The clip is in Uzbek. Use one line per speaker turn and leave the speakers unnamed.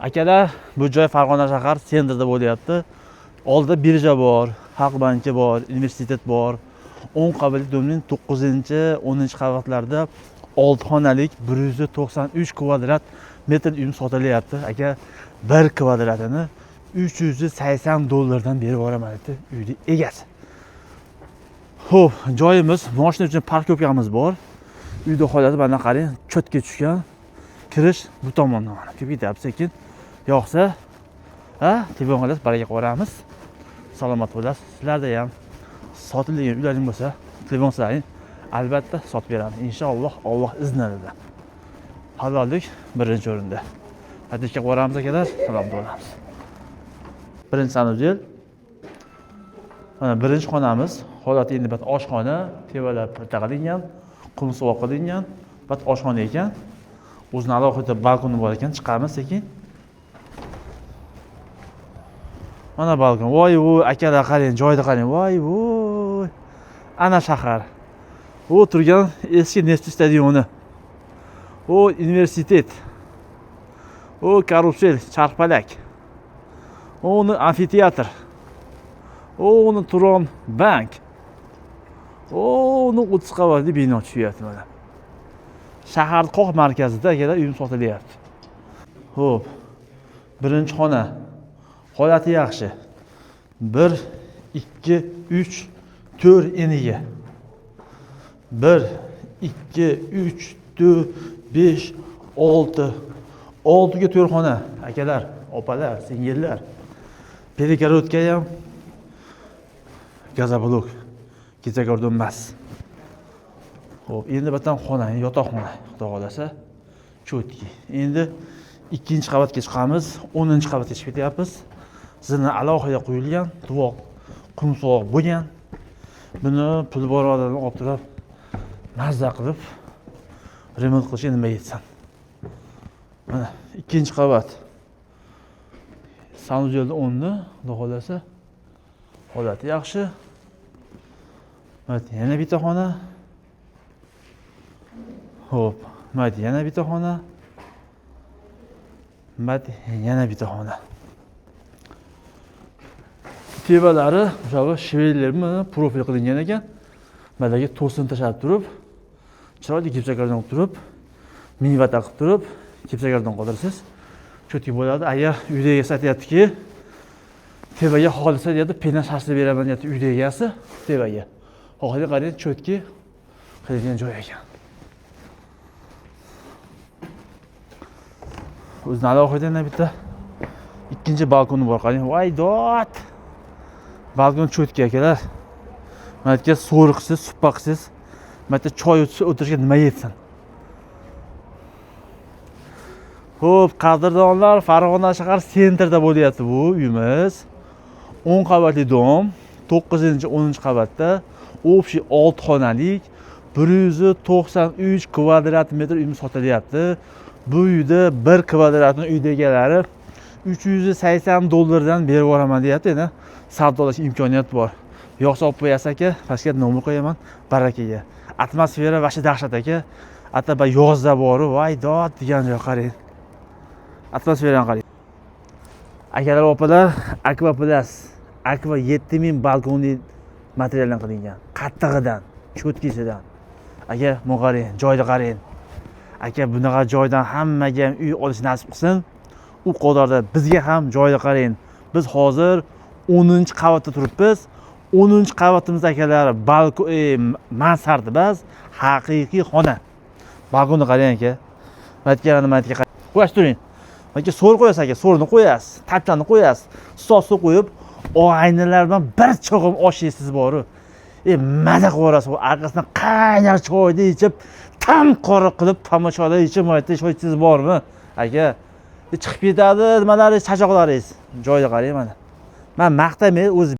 Akalar, bu joy Farg'ona shahar sentrida bo'lyapti. Oldida birja bor, Xalq banki bor, universitet bor. 10 qavatli domning 9-10 qavatlarda 6 xonalik 193 kvadrat metr uy sotilyapti. Aka 1 kvadratini $380 berib yuboraman dedi uyni egasi. Xo'p, joyimiz, mashina uchun parkovkamiz bor. Uyda holati mana qarang, cho'tga tushgan. Kirish bu tomondan mana kirib ketyapti sekin. Yo'qsa, telefon qilib baraka qo'ramiz. Salomat bo'lasiz. Sizlarda ham sotilgan uylaring bo'lsa, telefon qiling. Albatta sotib beramiz. Inshaalloh, Alloh iznida. Halollik birinchi o'rinda. Hadishga qo'ramiz akalar, salomat bo'lamiz. Birinchi sanuzel. Mana birinchi xonamiz. Holati endi bat oshxona, tevalar pirta qilingan, qum suvoq qilingan, bat oshxona ekan. O'zini alohida balkoni bor ekan, chiqamiz sekin. Mana balkon. Voy, akalar qarang, joyda qarang. Voy. Ana shahar. U turgan eski Neft stadioni. O universitet. O karusel, charxpalak. O'ni amfiteatr. O'ni Turon bank. O'ni 30 qavatli bino tushyapti mana. Shahar qoq markazida akalar uy sotilyapti. Xo'p. Birinchi xona. Holati yaxshi. 1 2 3 4 eniga. 1 2 3 4 5 6 6 ga 4 xona. Akalar, opalar, singillar. Perekarodka ham gazoblok. Kechakordan emas. Xo'p, endi batan xona, yotoqxona, xudo xolasa, cho'tki. Endi ikkinchi qavatga chiqamiz, 10-qavatga chiqib ketyapmiz. Zina alohida qo'yilgan, tuvoq, qum suvoq bo'lgan. Buni pul bor odamlar olib turib, mazza qilib remont qilishga nima yetsin. Mana ikkinchi qavat. Sanuzelda 10ni, xudo xolasa, holati yaxshi. Mana yana bitta xona. Xo'p, mana yana bitta xona. Mana yana bitta xona. Tevalari o'sha shivellarni profil qilingan ekan. Malaga to'sin tashab turib, chiroyli kepsakardan olib turib, miniva taqib turib, kepsakardan qoldirasiz. Cho'tki bo'ladi. Agar uyda satyaptiki, tevaga xohlasa deydi, pena shashli beraman deydi uyda egasi tevaga. Xohlasa qarang, cho'tki qilgan joy ekan. O'zini alohida yana bitta ikkinchi balkoni bor qarang. Voy dod. Balkon cho'tki akalar. Mana so'riqsiz, suppaqsiz. Mana choy o'tirishga nima yetsin. Xo'p, qadrdonlar, Farg'ona shahar sentrida bo'lyapti bu uyimiz. 10 qavatli dom, 9-10 qavatda, общий 6 xonalik, 193 kvadrat metr uy sotilyapti. Bu uyda 1 kvadratni uyda egalari $380 dan berib yuboraman deyapti. Endi savdolash imkoniyati bor. Yo'qsa olib qo'yasiz aka, pastga nomer qo'yaman, barakaga. Atmosfera vashi dahshat aka. Ataba yozda bor, voy dod degan joy qarang. Atmosferani qarang. Akalar, opalar, Aqua Plus, Aqua 7000 balkonli materialdan qilingan. Qattig'idan, cho'tkisidan. Aka, qarang, joyda qarang. Aka, bunaqa joydan hammaga ham uy olish nasib qilsin. U qatorda bizga ham joyda qarang. Biz hozir 10-qavatda turibmiz. 10-qavatimiz akalar, balkon, mansarda emas, haqiqiy xona. Balkonni qarang aka. Matga qarang. Qo'yash turing. Aka, so'r qo'yasiz aka, so'rni qo'yasiz, tapchani qo'yasiz. Stolni qo'yib, oynalar bilan bir cho'g'im osh yeysiz bor-ku. Maza qo'rasiz, arkasidan qaynar choyni ichib, tam qora qilib tomoshalar ichib, mayda shoysiz bormi? Aka, chiqib ketadi nimalari, chachoqlaringiz. Joyda qarang mana. Men maqtamay o'zi